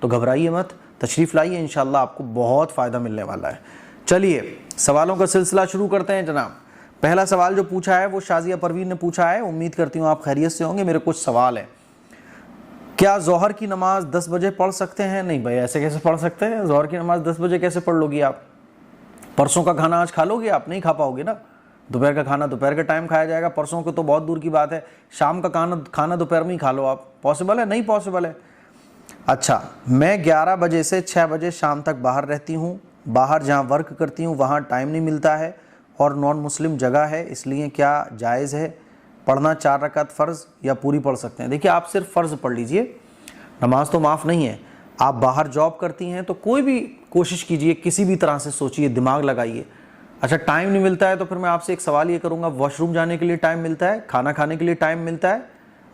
تو گھبرائیے مت، تشریف لائیے، انشاءاللہ آپ کو بہت فائدہ ملنے والا ہے۔ چلیے سوالوں کا سلسلہ شروع کرتے ہیں جناب۔ پہلا سوال جو پوچھا ہے وہ شازیہ پروین نے پوچھا ہے، امید کرتی ہوں آپ خیریت سے ہوں گے۔ میرے کچھ سوال ہیں۔ کیا ظہر کی نماز 10 بجے پڑھ سکتے ہیں؟ نہیں بھائی، ایسے کیسے پڑھ سکتے ہیں؟ ظہر کی نماز 10 بجے کیسے پڑھ لو گی آپ؟ پرسوں کا کھانا آج کھا لو گے آپ؟ نہیں کھا پاؤ گے نا۔ دوپہر کا کھانا دوپہر کے ٹائم کھایا جائے گا، پرسوں کو تو بہت دور کی بات ہے، شام کا کھانا دوپہر میں ہی کھا لو آپ۔ پاسبل ہے؟ نہیں پاسبل ہے۔ اچھا، میں 11 بجے سے 6 بجے شام تک باہر رہتی ہوں، باہر جہاں ورک کرتی ہوں وہاں ٹائم نہیں ملتا ہے اور نان مسلم جگہ ہے، اس لیے کیا جائز ہے پڑھنا 4 رکعت فرض یا پوری پڑھ سکتے ہیں؟ دیکھیے آپ صرف فرض پڑھ لیجئے، نماز تو معاف نہیں ہے۔ آپ باہر جاب کرتی ہیں تو کوئی بھی کوشش کیجئے، کسی بھی طرح سے سوچئے، دماغ لگائیے۔ اچھا ٹائم نہیں ملتا ہے تو پھر میں آپ سے ایک سوال یہ کروں گا، واش روم جانے کے لیے ٹائم ملتا ہے؟ کھانا کھانے کے لیے ٹائم ملتا ہے؟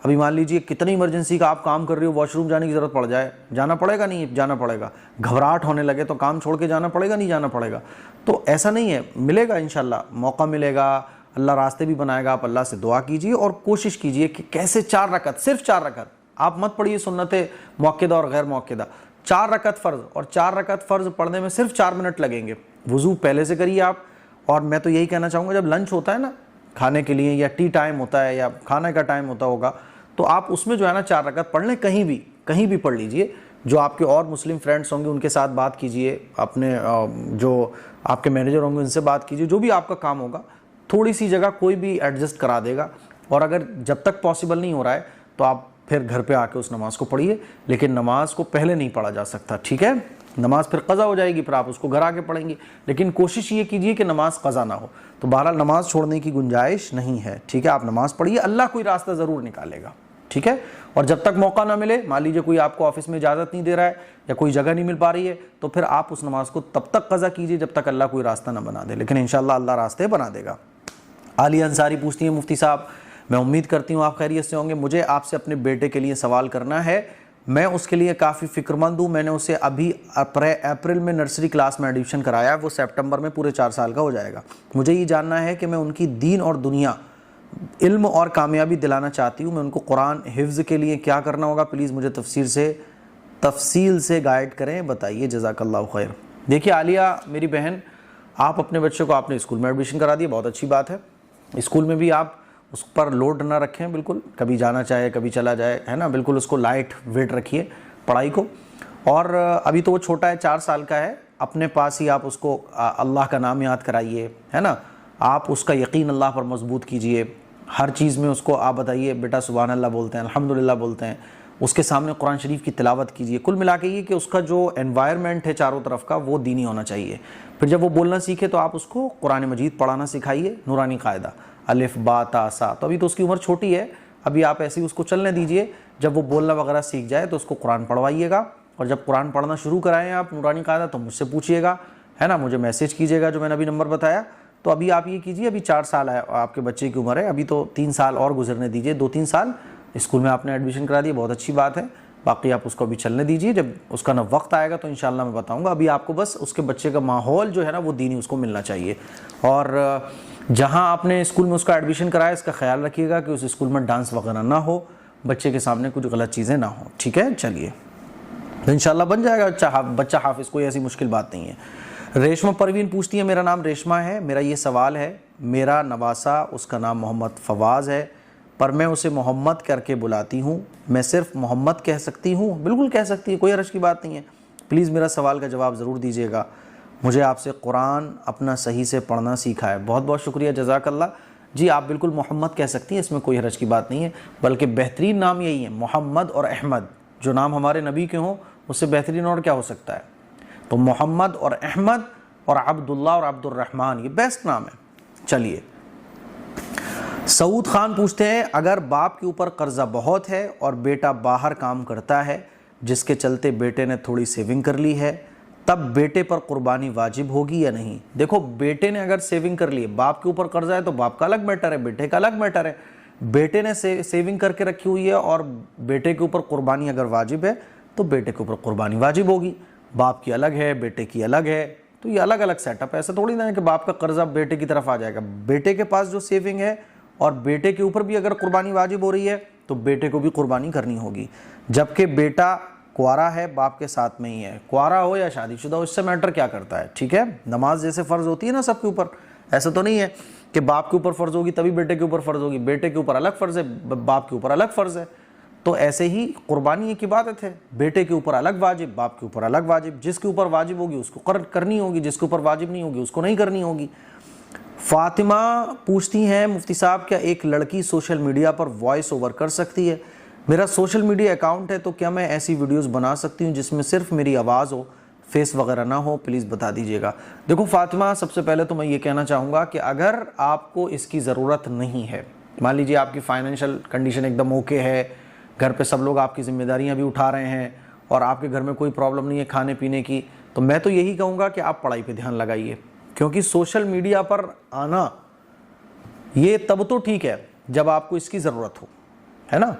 ابھی مان لیجئے کتنی ایمرجنسی کا آپ کام کر رہی ہو، واش روم جانے کی ضرورت پڑ جائے، جانا پڑے گا نہیں جانا پڑے گا؟ گھبراہٹ ہونے لگے تو کام چھوڑ کے جانا پڑے گا نہیں جانا پڑے گا؟ تو ایسا نہیں ہے، ملے گا انشاءاللہ، موقع ملے گا، اللہ راستے بھی بنائے گا۔ آپ اللہ سے دعا کیجئے اور کوشش کیجئے کہ کیسے 4 رکعت، صرف 4 رکعت، آپ مت پڑھیے سنت مؤکدہ اور غیر مؤکدہ، 4 رکعت فرض، اور 4 رکعت فرض پڑھنے میں صرف 4 منٹ لگیں گے۔ وضو پہلے سے کریے آپ، اور میں تو یہی کہنا چاہوں گا جب لنچ ہوتا ہے نا کھانے کے لیے، یا ٹی ٹائم ہوتا ہے یا کھانے کا ٹائم ہوتا ہوگا، تو آپ اس میں جو ہے نا 4 رکعت پڑھ لیں، کہیں بھی پڑھ لیجئے۔ جو آپ کے اور مسلم فرینڈس ہوں گے ان کے ساتھ بات کیجئے، اپنے جو آپ کے مینیجر ہوں گے ان سے بات کیجئے، جو بھی آپ کا کام ہوگا تھوڑی سی جگہ کوئی بھی ایڈجسٹ کرا دے گا، اور اگر جب تک پاسبل نہیں ہو رہا ہے تو آپ پھر گھر پہ آ کے اس نماز کو پڑھیے، لیکن نماز کو پہلے نہیں پڑھا جا سکتا، ٹھیک ہے؟ نماز پھر قضا ہو جائے گی، پھر آپ اس کو گھر آ کے پڑھیں گی، لیکن کوشش یہ کیجئے کہ نماز قضا نہ ہو۔ تو بہرحال نماز چھوڑنے کی گنجائش نہیں ہے، ٹھیک ہے؟ آپ نماز پڑھیے، اللہ کوئی راستہ ضرور نکالے گا، ٹھیک ہے؟ اور جب تک موقع نہ ملے، مان لیجیے کوئی آپ کو آفس میں اجازت نہیں دے رہا ہے یا کوئی جگہ نہیں مل پا رہی ہے، تو پھر آپ اس نماز کو تب تک قضا کیجئے جب تک اللہ کوئی راستہ نہ بنا دے، لیکن انشاءاللہ اللہ راستے بنا دے گا۔ عالیہ انصاری پوچھتی ہیں، مفتی صاحب میں امید کرتی ہوں آپ خیریت سے ہوں گے، مجھے آپ سے اپنے بیٹے کے لیے سوال کرنا ہے، میں اس کے لیے کافی فکر مند ہوں، میں نے اسے ابھی اپریل میں نرسری کلاس میں ایڈمیشن کرایا، وہ سپٹمبر میں پورے 4 سال کا ہو جائے گا۔ مجھے یہ جاننا ہے کہ میں ان کی دین اور دنیا، علم اور کامیابی دلانا چاہتی ہوں، میں ان کو قرآن حفظ کے لیے کیا کرنا ہوگا؟ پلیز مجھے تفصیل سے گائیڈ کریں، بتائیے، جزاک اللہ خیر۔ دیکھیے عالیہ میری بہن، آپ اپنے بچے کو آپ نے اسکول میں ایڈمیشن کرا دیا، بہت اچھی بات ہے۔ اسکول میں بھی آپ اس پر لوڈ نہ رکھیں، بالکل کبھی جانا چاہے کبھی چلا جائے، ہے نا، بالکل اس کو لائٹ ویٹ رکھیے پڑھائی کو۔ اور ابھی تو وہ چھوٹا ہے، 4 سال کا ہے، اپنے پاس ہی آپ اس کو اللہ کا نام یاد کرائیے، ہے نا، آپ اس کا یقین اللہ پر مضبوط کیجئے، ہر چیز میں اس کو آپ بتائیے بیٹا سبحان اللہ بولتے ہیں، الحمدللہ بولتے ہیں، اس کے سامنے قرآن شریف کی تلاوت کیجئے۔ کل ملا کے یہ کہ اس کا جو انوائرمنٹ ہے چاروں طرف کا وہ دینی ہونا چاہیے۔ پھر جب وہ بولنا سیکھے تو آپ اس کو قرآن مجید پڑھانا سکھائیے، نورانی قاعدہ، الف با تا سا۔ تو ابھی تو اس کی عمر چھوٹی ہے، ابھی آپ ایسے ہی اس کو چلنے دیجئے، جب وہ بولنا وغیرہ سیکھ جائے تو اس کو قرآن پڑھوائیے گا، اور جب قرآن پڑھنا شروع کرائیں آپ نورانی قاعدہ تو مجھ سے پوچھیے گا، ہے نا، مجھے میسیج کیجیے گا جو میں نے ابھی نمبر بتایا۔ تو ابھی آپ یہ کیجئے، ابھی 4 سال ہے آپ کے بچے کی عمر ہے، ابھی تو 3 سال اور گزرنے دیجئے، 2-3 سال اسکول میں آپ نے ایڈمیشن کرا دیا، بہت اچھی بات ہے، باقی آپ اس کو ابھی چلنے دیجئے، جب اس کا وقت آئے گا تو انشاءاللہ میں بتاؤں گا۔ ابھی آپ کو بس اس کے بچے کا ماحول جو ہے نا وہ دینی اس کو ملنا چاہیے، اور جہاں آپ نے اسکول میں اس کا ایڈمیشن کرایا اس کا خیال رکھیے گا کہ اس اسکول میں ڈانس وغیرہ نہ ہو، بچے کے سامنے کچھ غلط چیزیں نہ ہوں، ٹھیک ہے؟ چلیے انشاءاللہ بن جائے گا بچہ حافظ، کوئی ایسی مشکل بات نہیں ہے۔ ریشمہ پروین پوچھتی ہے، میرا نام ریشمہ ہے، میرا یہ سوال ہے، میرا نواسا اس کا نام محمد فواز ہے، پر میں اسے محمد کر کے بلاتی ہوں، میں صرف محمد کہہ سکتی ہوں؟ بالکل کہہ سکتی ہے، کوئی حرج کی بات نہیں ہے، پلیز میرا سوال کا جواب ضرور دیجیے گا، مجھے آپ سے قرآن اپنا صحیح سے پڑھنا سیکھا ہے۔ بہت بہت شکریہ، جزاک اللہ۔ جی آپ بالکل محمد کہہ سکتی ہیں، اس میں کوئی حرج کی بات نہیں ہے، بلکہ بہترین نام یہی ہے، محمد اور احمد، جو نام ہمارے نبی کے ہوں اس سے بہترین اور کیا ہو سکتا ہے؟ تو محمد اور احمد اور عبداللہ اور عبد الرحمن، یہ بیسٹ نام ہے۔ چلیے سعود خان پوچھتے ہیں، اگر باپ کے اوپر قرضہ بہت ہے اور بیٹا باہر کام کرتا ہے جس کے چلتے بیٹے نے تھوڑی سیونگ کر لی ہے، تب بیٹے پر قربانی واجب ہوگی یا نہیں؟ دیکھو بیٹے نے اگر سیونگ کر لی ہے، باپ کے اوپر قرضہ ہے تو باپ کا الگ میٹر ہے، بیٹے کا الگ میٹر ہے۔ بیٹے نے سیونگ کر کے رکھی ہوئی ہے اور بیٹے کے اوپر قربانی اگر واجب ہے تو بیٹے کے اوپر قربانی واجب ہوگی، باپ کی الگ ہے بیٹے کی الگ ہے، تو یہ الگ الگ سیٹ اپ ہے، ایسا تھوڑی نہ ہے کہ باپ کا قرضہ بیٹے کی طرف آ جائے گا۔ بیٹے کے پاس جو سیونگ ہے اور بیٹے کے اوپر بھی اگر قربانی واجب ہو رہی ہے تو بیٹے کو بھی قربانی کرنی ہوگی، جبکہ بیٹا کوارا ہے باپ کے ساتھ میں ہی ہے، کوارا ہو یا شادی شدہ ہو، اس سے میٹر کیا کرتا ہے، ٹھیک ہے؟ نماز جیسے فرض ہوتی ہے نا سب کے اوپر، ایسا تو نہیں ہے کہ باپ کے اوپر فرض ہوگی تبھی بیٹے کے اوپر فرض ہوگی، بیٹے کے اوپر الگ فرض ہے، باپ کے اوپر الگ فرض ہے۔ تو ایسے ہی قربانی ایک عبادت ہے، بیٹے کے اوپر الگ واجب، باپ کے اوپر الگ واجب، جس کے اوپر واجب ہوگی اس کو کرنی ہوگی، جس کے اوپر واجب نہیں ہوگی اس کو نہیں کرنی ہوگی۔ فاطمہ پوچھتی ہیں مفتی صاحب کیا ایک لڑکی سوشل میڈیا پر وائس اوور کر سکتی ہے؟ میرا سوشل میڈیا اکاؤنٹ ہے تو کیا میں ایسی ویڈیوز بنا سکتی ہوں جس میں صرف میری آواز ہو، فیس وغیرہ نہ ہو؟ پلیز بتا دیجیے گا۔ دیکھو فاطمہ، سب سے پہلے تو میں یہ کہنا چاہوں گا کہ اگر آپ کو اس کی ضرورت نہیں ہے، مان لیجیے آپ کی فائنینشیل کنڈیشن ایک دم اوکے ہے، گھر پہ سب لوگ آپ کی ذمہ داریاں بھی اٹھا رہے ہیں اور آپ کے گھر میں کوئی پرابلم نہیں ہے کھانے پینے کی، تو میں تو یہی کہوں گا کہ آپ پڑھائی پہ دھیان لگائیے، کیونکہ سوشل میڈیا پر آنا یہ تب تو ٹھیک ہے جب آپ کو اس کی ضرورت ہو، ہے نا؟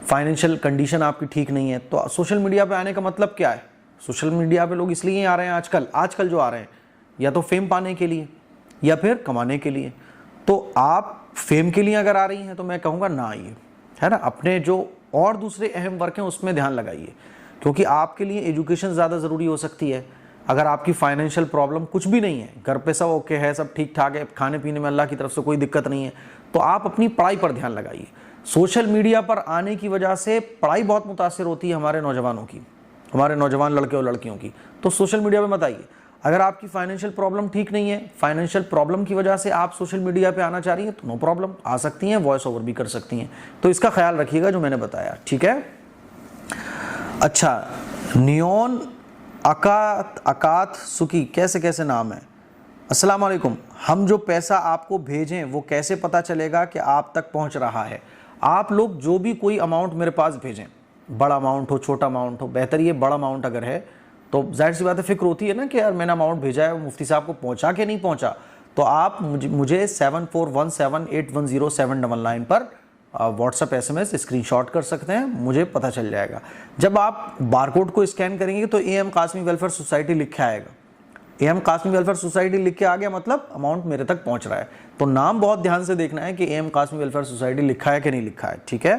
فائنینشیل کنڈیشن آپ کی ٹھیک نہیں ہے تو سوشل میڈیا پہ آنے کا مطلب کیا ہے؟ سوشل میڈیا پہ لوگ اس لیے آ رہے ہیں آج کل جو آ رہے ہیں یا تو فیم پانے کے لیے یا پھر کمانے کے لیے۔ تو آپ فیم کے لیے اگر آ رہی ہیں تو میں کہوں گا نہ آئیے، ہے نا؟ اپنے جو اور دوسرے اہم ورک ہیں اس میں دھیان لگائیے، کیونکہ آپ کے لیے ایجوکیشن زیادہ ضروری ہو سکتی ہے۔ اگر آپ کی فائنینشیل پرابلم کچھ بھی نہیں ہے، گھر پہ سب اوکے ہے، سب ٹھیک ٹھاک ہے، کھانے پینے میں اللہ کی طرف سے کوئی دقت نہیں ہے، تو آپ اپنی پڑھائی پر دھیان لگائیے۔ سوشل میڈیا پر آنے کی وجہ سے پڑھائی بہت متاثر ہوتی ہے ہمارے نوجوانوں کی، ہمارے نوجوان لڑکے اور لڑکیوں کی، تو سوشل میڈیا پہ مت آئیے۔ اگر آپ کی فائنینشیل پرابلم ٹھیک نہیں ہے، فائنینشیل پرابلم کی وجہ سے آپ سوشل میڈیا پہ آنا چاہ رہی ہیں تو نو پرابلم، آ سکتی ہیں، وائس اوور بھی کر سکتی ہیں، تو اس کا خیال رکھیے گا جو میں نے بتایا، ٹھیک ہے؟ اچھا، نیون اکات سکی، کیسے نام ہے؟ السلام علیکم، ہم جو پیسہ آپ کو بھیجیں وہ کیسے پتہ چلے گا کہ آپ تک پہنچ رہا ہے؟ آپ لوگ جو بھی کوئی اماؤنٹ میرے پاس بھیجیں، بڑا اماؤنٹ ہو چھوٹا اماؤنٹ ہو، بہتر یہ بڑا اماؤنٹ اگر ہے تو ظاہر سی بات ہے فکر ہوتی ہے نا کہ یار میں نے اماؤنٹ بھیجا ہے وہ مفتی صاحب کو پہنچا کہ نہیں پہنچا، تو آپ مجھے 7417810799 پر WhatsApp S M S screenshot کر سکتے ہیں، مجھے پتہ چل جائے گا۔ جب آپ بار کوڈ کو اسکین کریں گے تو A M Qasmi welfare society لکھا آئے گا، A M Qasmi welfare society لکھ کے آ گیا مطلب اماؤنٹ میرے تک پہنچ رہا ہے، تو نام بہت دھیان سے دیکھنا ہے کہ A M Qasmi welfare society لکھا ہے کہ نہیں لکھا ہے، ٹھیک ہے؟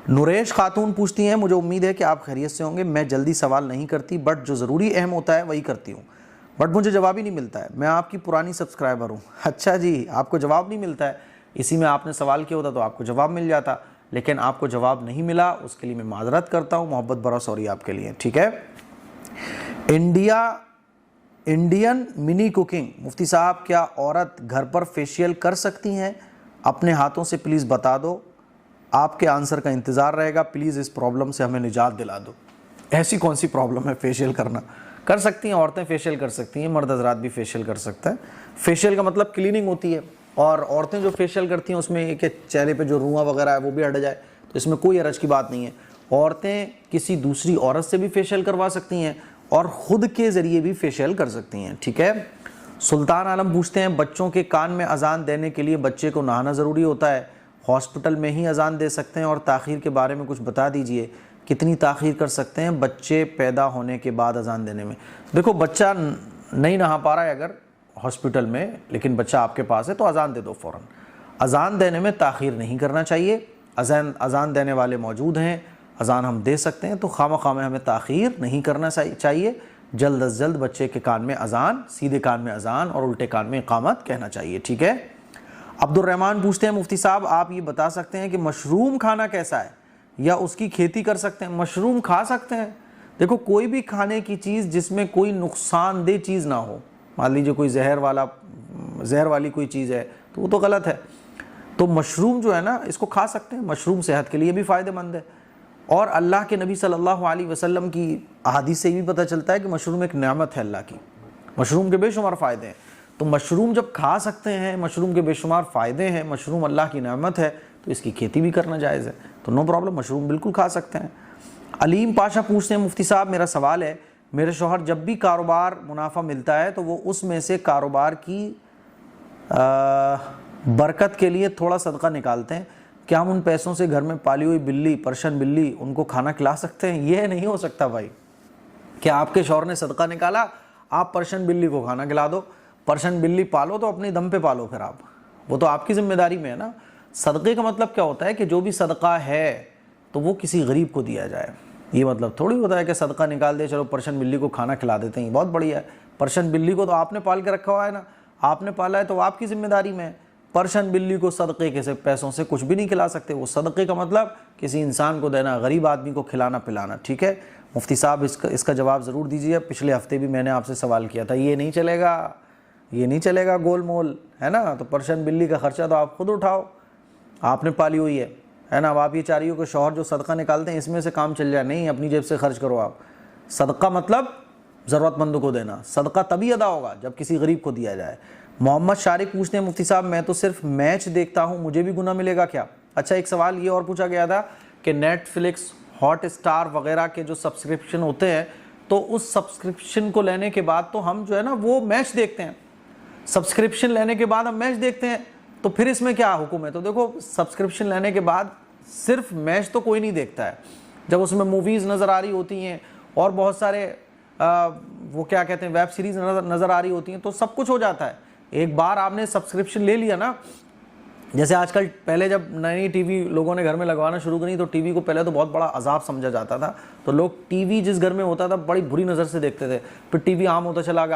نوریش خاتون پوچھتی ہیں مجھے امید ہے کہ آپ خیریت سے ہوں گے، میں جلدی سوال نہیں کرتی بٹ جو ضروری اہم ہوتا ہے وہی کرتی ہوں، بٹ مجھے جواب ہی نہیں ملتا ہے، میں آپ کی پرانی سبسکرائبر ہوں۔ اچھا جی، آپ کو جواب نہیں ملتا ہے، اسی میں آپ نے سوال کیا ہوتا تو آپ کو جواب مل جاتا، لیکن آپ کو جواب نہیں ملا، اس کے لیے میں معذرت کرتا ہوں، محبت برا سوری آپ کے لیے، ٹھیک ہے؟ انڈین منی کوکنگ، مفتی صاحب کیا عورت گھر پر فیشیل کر سکتی ہیں؟ اپنے ہاتھوں سے پلیز بتا دو، آپ کے آنسر کا انتظار رہے گا، پلیز اس پرابلم سے ہمیں نجات دلا دو۔ ایسی کون سی پرابلم ہے فیشیل کرنا؟ کر سکتی ہیں عورتیں، فیشیل کر سکتی ہیں، مرد حضرات بھی فیشیل کر سکتے ہیں۔ فیشیل کا مطلب کلیننگ ہوتی ہے، اور عورتیں جو فیشیل کرتی ہیں اس میں کہ چہرے پہ جو روواں وغیرہ ہے وہ بھی ہٹ جائے، تو اس میں کوئی حرج کی بات نہیں ہے۔ عورتیں کسی دوسری عورت سے بھی فیشیل کروا سکتی ہیں اور خود کے ذریعے بھی فیشیل کر سکتی ہیں، ٹھیک ہے؟ سلطان عالم پوچھتے ہیں بچوں کے کان میں اذان دینے کے لیے بچے کو نہانا ضروری ہوتا ہے، ہاسپٹل میں ہی اذان دے سکتے ہیں، اور تاخیر کے بارے میں کچھ بتا دیجئے، کتنی تاخیر کر سکتے ہیں بچے پیدا ہونے کے بعد اذان دینے میں؟ دیکھو بچہ نہیں نہا پا رہا ہے اگر ہاسپٹل میں، لیکن بچہ آپ کے پاس ہے تو اذان دے دو فوراً۔ اذان دینے میں تاخیر نہیں کرنا چاہیے، اذان دینے والے موجود ہیں، اذان ہم دے سکتے ہیں، تو خواہ میں ہمیں تاخیر نہیں کرنا چاہیے، جلد از جلد بچے کے کان میں اذان، سیدھے کان میں اذان اور الٹے کان میں اقامت کہنا چاہیے، ٹھیک ہے؟ عبد الرحمن پوچھتے ہیں مفتی صاحب آپ یہ بتا سکتے ہیں کہ مشروم کھانا کیسا ہے یا اس کی کھیتی کر سکتے ہیں؟ مشروم کھا سکتے ہیں، دیکھو کوئی بھی کھانے کی چیز جس میں کوئی نقصان دہ چیز نہ ہو، مان لیجیے کوئی زہر والی کوئی چیز ہے تو وہ تو غلط ہے، تو مشروم جو ہے نا اس کو کھا سکتے ہیں، مشروم صحت کے لیے بھی فائدہ مند ہے، اور اللہ کے نبی صلی اللہ علیہ وسلم کی احادیث سے بھی پتہ چلتا ہے کہ مشروم ایک نعمت ہے اللہ کی، مشروم کے بے شمار فائدے ہیں، تو مشروم جب کھا سکتے ہیں، مشروم کے بے شمار فائدے ہیں، مشروم اللہ کی نعمت ہے تو اس کی کھیتی بھی کرنا جائز ہے، تو نو پرابلم، مشروم بالکل کھا سکتے ہیں۔ علیم پاشا پوچھتے ہیں مفتی صاحب میرا سوال ہے، میرے شوہر جب بھی کاروبار منافع ملتا ہے تو وہ اس میں سے کاروبار کی برکت کے لیے تھوڑا صدقہ نکالتے ہیں، کیا ہم ان پیسوں سے گھر میں پالی ہوئی بلی، پرشن بلی، ان کو کھانا کھلا سکتے ہیں؟ یہ نہیں ہو سکتا بھائی، کہ آپ کے شوہر نے صدقہ نکالا آپ پرشن بلی کو کھانا کھلا دو، پرشن بلی پالو تو اپنی دم پہ پالو، پھر وہ تو آپ کی ذمہ داری میں ہے نا۔ صدقے کا مطلب کیا ہوتا ہے کہ جو بھی صدقہ ہے تو وہ کسی غریب کو دیا جائے، یہ مطلب تھوڑی ہوتا ہے کہ صدقہ نکال دے چلو پرشن بلی کو کھانا کھلا دیتے ہیں، بہت بڑھیا ہے۔ پرشن بلی کو تو آپ نے پال کے رکھا ہوا ہے نا، آپ نے پالا ہے تو آپ کی ذمہ داری میں ہے۔ پرشن بلی کو صدقے کے پیسوں سے کچھ بھی نہیں کھلا سکتے، وہ صدقے کا مطلب کسی انسان کو دینا، غریب آدمی کو کھلانا پلانا، ٹھیک ہے؟ مفتی صاحب اس کا جواب ضرور دیجیے۔ پچھلے ہفتے بھی میں نے آپ سے سوال کیا تھا، یہ نہیں چلے گا، یہ نہیں چلے گا گول مول، ہے نا؟ تو پرشن بلی کا خرچہ تو آپ خود اٹھاؤ، آپ نے پالی ہوئی ہے نا؟ اب آپ یہ چاہ رہی ہو کہ شوہر جو صدقہ نکالتے ہیں اس میں سے کام چل جائے، نہیں، اپنی جیب سے خرچ کرو آپ۔ صدقہ مطلب ضرورت مندوں کو دینا، صدقہ تبھی ادا ہوگا جب کسی غریب کو دیا جائے۔ محمد شارق پوچھتے ہیں مفتی صاحب میں تو صرف میچ دیکھتا ہوں، مجھے بھی گناہ ملے گا کیا؟ اچھا، ایک سوال یہ اور پوچھا گیا تھا کہ نیٹ فلکس، ہاٹ اسٹار وغیرہ کے جو سبسکرپشن ہوتے ہیں تو اس سبسکرپشن کو لینے کے بعد تو ہم جو ہے نا وہ میچ دیکھتے ہیں، سبسکرپشن لینے کے بعد ہم میچ دیکھتے ہیں، تو پھر اس میں کیا حکم ہے؟ تو دیکھو، سبسکرپشن لینے کے بعد صرف میچ تو کوئی نہیں دیکھتا ہے، جب اس میں موویز نظر آ رہی ہوتی ہیں اور بہت سارے وہ کیا کہتے ہیں ویب سیریز نظر آ رہی ہوتی ہیں تو سب کچھ ہو جاتا ہے۔ ایک بار آپ نے سبسکرپشن لے لیا نا، جیسے آج کل، پہلے جب نئی ٹی وی لوگوں نے گھر میں لگوانا شروع کری تو ٹی وی کو پہلے تو بہت بڑا عذاب سمجھا جاتا تھا، تو لوگ ٹی وی جس گھر میں ہوتا تھا بڑی بری نظر سے دیکھتے تھے، پھر ٹی وی عام ہوتا چلا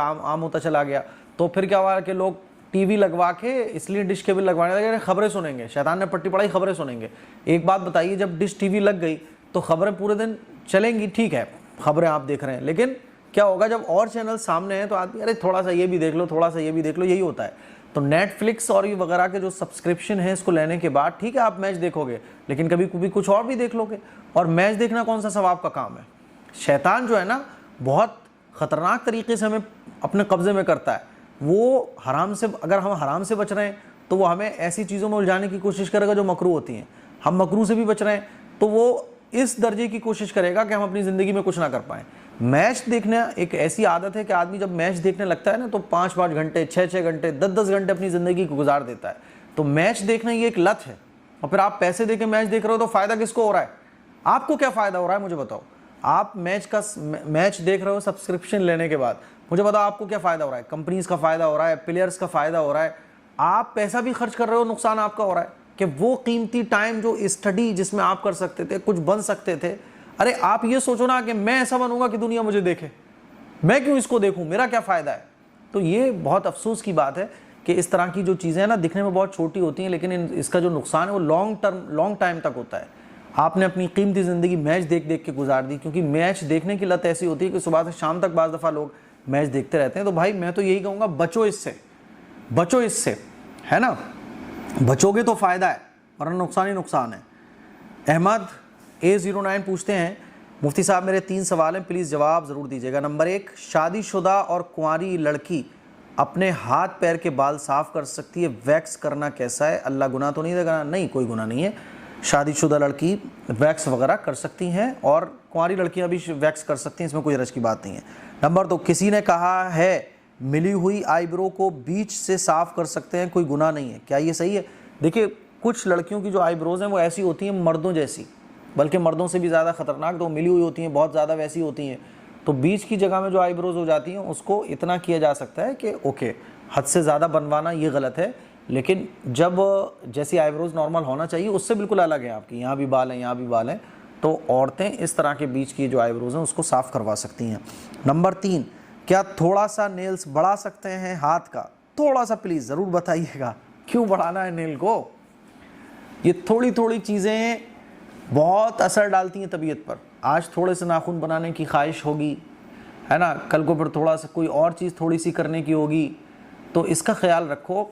گیا، تو پھر کیا ہوا کہ لوگ ٹی وی لگوا کے اس لیے ڈش کیبل لگوانے لگے خبریں سنیں گے، شیطان نے پٹی پڑھائی، خبریں سنیں گے۔ ایک بات بتائیے، جب ڈش ٹی وی لگ گئی تو خبریں پورے دن چلیں گی، ٹھیک ہے، خبریں آپ دیکھ رہے ہیں، لیکن کیا ہوگا جب اور چینل سامنے ہیں تو آدمی ارے تھوڑا سا یہ بھی دیکھ لو، تھوڑا سا یہ بھی دیکھ لو، یہی ہوتا ہے۔ تو نیٹ فلکس اور یہ وغیرہ کے جو سبسکرپشن ہے اس کو لینے کے بعد ٹھیک ہے آپ میچ دیکھو گے، لیکن کبھی کبھی کچھ اور بھی دیکھ لو گے، اور میچ دیکھنا کون سا ثواب کا کام ہے؟ شیطان جو ہے نا بہت خطرناک طریقے سے ہمیں اپنے قبضے میں کرتا ہے، وہ حرام سے، اگر ہم حرام سے بچ رہے ہیں تو وہ ہمیں ایسی چیزوں میں الجھانے کی کوشش کرے گا جو مکروہ ہوتی ہیں، ہم مکروہ سے بھی بچ رہے ہیں تو وہ اس درجے کی کوشش کرے گا کہ ہم اپنی زندگی میں کچھ نہ کر پائیں۔ میچ دیکھنا ایک ایسی عادت ہے کہ آدمی جب میچ دیکھنے لگتا ہے نا تو 5 گھنٹے، 6 گھنٹے، 10 گھنٹے اپنی زندگی کو گزار دیتا ہے۔ تو میچ دیکھنا یہ ایک لت ہے، اور پھر آپ پیسے دے کے میچ دیکھ رہے ہو تو فائدہ کس کو ہو رہا ہے؟ آپ کو کیا فائدہ ہو رہا ہے مجھے بتاؤ؟ آپ میچ دیکھ رہے ہو سبسکرپشن لینے کے بعد، مجھے بتاؤ آپ کو کیا فائدہ ہو رہا ہے؟ کمپنیز کا فائدہ ہو رہا ہے، پلیئرز کا فائدہ ہو رہا ہے، آپ پیسہ بھی خرچ کر رہے ہو، نقصان آپ کا ہو رہا ہے کہ وہ قیمتی ٹائم جو اسٹڈی جس میں آپ کر سکتے تھے، کچھ بن سکتے تھے، ارے آپ یہ سوچو نا کہ میں ایسا بنوں گا کہ دنیا مجھے دیکھے، میں کیوں اس کو دیکھوں، میرا کیا فائدہ ہے؟ تو یہ بہت افسوس کی بات ہے کہ اس طرح کی جو چیزیں ہیں نا دکھنے میں بہت چھوٹی ہوتی ہیں، لیکن اس کا جو نقصان ہے وہ لانگ ٹائم تک ہوتا ہے۔ آپ نے اپنی قیمتی زندگی میچ دیکھ کے گزار دی، کیونکہ میچ دیکھنے کی لت ایسی ہوتی ہے کہ صبح سے شام تک بعض دفعہ لوگ میچ دیکھتے رہتے ہیں۔ تو بھائی میں تو یہی کہوں گا بچو اس سے، ہے نا؟ بچو گے تو فائدہ ہے، ورنہ نقصان ہی نقصان ہے۔ احمد A09 پوچھتے ہیں مفتی صاحب میرے 3 سوال ہیں، پلیز جواب ضرور دیجیے گا۔ نمبر 1، شادی شدہ اور کنواری لڑکی اپنے ہاتھ پیر کے بال صاف کر سکتی ہے، ویکس کرنا کیسا ہے؟ اللہ گناہ تو نہیں دے گا؟ نہیں، کوئی گناہ نہیں ہے، شادی شدہ لڑکی ویکس وغیرہ کر سکتی ہیں اور کنواری لڑکیاں بھی ویکس کر سکتی ہیں، اس میں کوئی حرج کی بات نہیں ہے۔ نمبر 2، کسی نے کہا ہے ملی ہوئی آئی برو کو بیچ سے صاف کر سکتے ہیں، کوئی گناہ نہیں ہے، کیا یہ صحیح ہے؟ دیکھیے، کچھ لڑکیوں کی جو آئی بروز ہیں وہ ایسی ہوتی ہیں مردوں جیسی، بلکہ مردوں سے بھی زیادہ خطرناک، تو ملی ہوئی ہوتی ہیں، بہت زیادہ ویسی ہوتی ہیں، تو بیچ کی جگہ میں جو آئی بروز ہو جاتی ہیں اس کو اتنا کیا جا سکتا ہے کہ اوکے، حد سے زیادہ بنوانا یہ غلط ہے، لیکن جب جیسی آئی بروز نارمل ہونا چاہیے اس سے بالکل الگ ہے، آپ کی یہاں بھی بال ہیں، یہاں بھی بال ہیں، تو عورتیں اس طرح کے بیچ کی جو آئی بروز ہیں اس کو صاف کروا سکتی ہیں۔ نمبر 3، کیا تھوڑا سا نیلز بڑھا سکتے ہیں ہاتھ کا؟ تھوڑا سا پلیز ضرور بتائیے گا، کیوں بڑھانا ہے نیل کو؟ یہ تھوڑی چیزیں بہت اثر ڈالتی ہیں طبیعت پر۔ آج تھوڑے سے ناخن بنانے کی خواہش ہوگی، ہے نا، کل کو پھر تھوڑا سا کوئی اور چیز تھوڑی سی کرنے کی ہوگی، تو اس کا خیال رکھو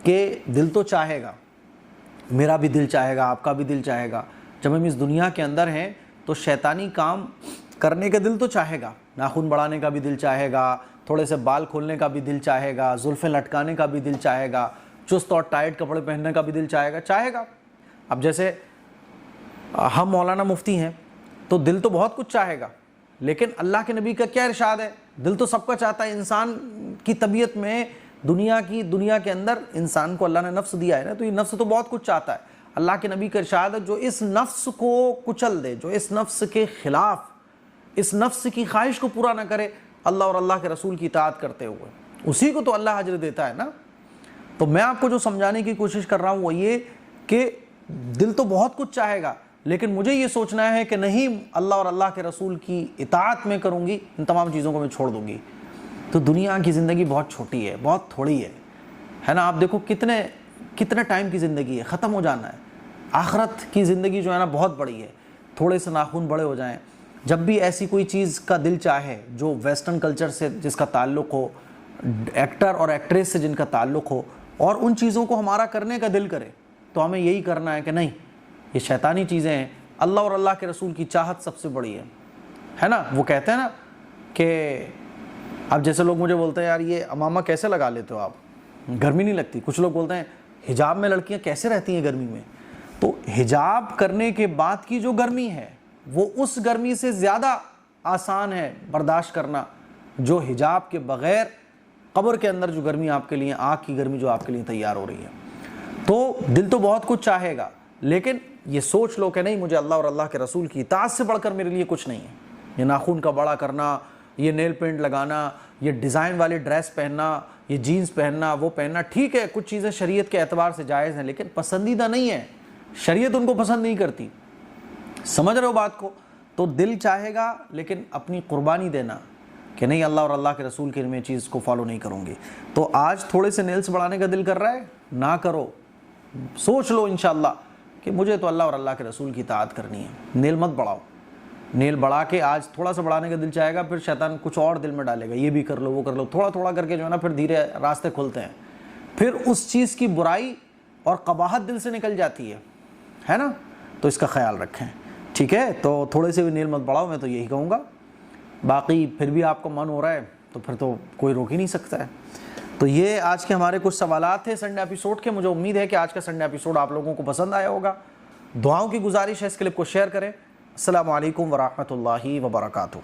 کہ دل تو چاہے گا، میرا بھی دل چاہے گا، آپ کا بھی دل چاہے گا، جب ہم اس دنیا کے اندر ہیں تو شیطانی کام کرنے کا دل تو چاہے گا، ناخن بڑھانے کا بھی دل چاہے گا، تھوڑے سے بال کھولنے کا بھی دل چاہے گا، زلفیں لٹکانے کا بھی دل چاہے گا، چست اور ٹائٹ کپڑے پہننے کا بھی دل چاہے گا۔ اب جیسے ہم مولانا مفتی ہیں تو دل تو بہت کچھ چاہے گا، لیکن اللہ کے نبی کا کیا ارشاد ہے؟ دل تو سب کا چاہتا ہے، انسان کی طبیعت میں دنیا کے اندر انسان کو اللہ نے نفس دیا ہے نا، تو یہ نفس تو بہت کچھ چاہتا ہے۔ اللہ کے نبی کا ارشاد ہے جو اس نفس کو کچل دے، جو اس نفس کے خلاف، اس نفس کی خواہش کو پورا نہ کرے اللہ اور اللہ کے رسول کی اطاعت کرتے ہوئے، اسی کو تو اللہ اجر دیتا ہے نا۔ تو میں آپ کو جو سمجھانے کی کوشش کر رہا ہوں وہ یہ کہ دل تو بہت کچھ چاہے گا، لیکن مجھے یہ سوچنا ہے کہ نہیں اللہ اور اللہ کے رسول کی اطاعت میں کروں گی، ان تمام چیزوں کو میں چھوڑ دوں گی، تو دنیا کی زندگی بہت چھوٹی ہے، بہت تھوڑی ہے نا. آپ دیکھو کتنے ٹائم کی زندگی ہے، ختم ہو جانا ہے. آخرت کی زندگی جو ہے نا بہت بڑی ہے. تھوڑے سے ناخن بڑے ہو جائیں، جب بھی ایسی کوئی چیز کا دل چاہے جو ویسٹرن کلچر سے جس کا تعلق ہو، ایکٹر اور ایکٹریس سے جن کا تعلق ہو، اور ان چیزوں کو ہمارا کرنے کا دل کرے، تو ہمیں یہی کرنا ہے کہ نہیں، یہ شیطانی چیزیں ہیں. اللہ اور اللہ کے رسول کی چاہت سب سے بڑی ہے نا. وہ کہتے ہیں نا کہ اب جیسے لوگ مجھے بولتے ہیں یار یہ عمامہ کیسے لگا لیتے ہو آپ، گرمی نہیں لگتی؟ کچھ لوگ بولتے ہیں حجاب میں لڑکیاں کیسے رہتی ہیں گرمی میں؟ تو حجاب کرنے کے بعد کی جو گرمی ہے وہ اس گرمی سے زیادہ آسان ہے برداشت کرنا جو حجاب کے بغیر قبر کے اندر جو گرمی آپ کے لیے، آگ کی گرمی جو آپ کے لیے تیار ہو رہی ہے. تو دل تو بہت کچھ چاہے گا، لیکن یہ سوچ لو کہ نہیں، مجھے اللہ اور اللہ کے رسول کی اطاعت سے بڑھ کر میرے لیے کچھ نہیں ہے. یہ ناخن کا بڑا کرنا، یہ نیل پینٹ لگانا، یہ ڈیزائن والی ڈریس پہننا، یہ جینز پہننا، وہ پہننا، ٹھیک ہے کچھ چیزیں شریعت کے اعتبار سے جائز ہیں، لیکن پسندیدہ نہیں ہے. شریعت ان کو پسند نہیں کرتی. سمجھ رہے ہو بات کو؟ تو دل چاہے گا لیکن اپنی قربانی دینا کہ نہیں، اللہ اور اللہ کے رسول کی میں چیز کو فالو نہیں کروں گی. تو آج تھوڑے سے نیلز بڑھانے کا دل کر رہا ہے، نہ کرو. سوچ لو انشاءاللہ کہ مجھے تو اللہ اور اللہ کے رسول کی اطاعت کرنی ہے. نیل مت بڑھاؤ. نیل بڑھا کے آج تھوڑا سا بڑھانے کا دل چاہے گا، پھر شیطان کچھ اور دل میں ڈالے گا، یہ بھی کر لو وہ کر لو، تھوڑا تھوڑا کر کے جو ہے نا پھر دھیرے راستے کھلتے ہیں. پھر اس چیز کی برائی اور قباحت دل سے نکل جاتی ہے نا. تو اس کا خیال رکھیں، ٹھیک ہے؟ تو تھوڑے سے بھی نیل مت بڑھاؤ، میں تو یہی کہوں گا. باقی پھر بھی آپ کو من ہو رہا ہے تو پھر تو کوئی روک ہی نہیں سکتا ہے. تو یہ آج کے ہمارے کچھ سوالات تھے سنڈے ایپیسوڈ کے. مجھے امید ہے کہ آج کا سنڈے ایپیسوڈ آپ لوگوں کو پسند آیا ہوگا. دعاؤں کی گزارش ہے اس کلپ کو شیئر کریں. السلام علیکم ورحمۃ اللہ وبرکاتہ.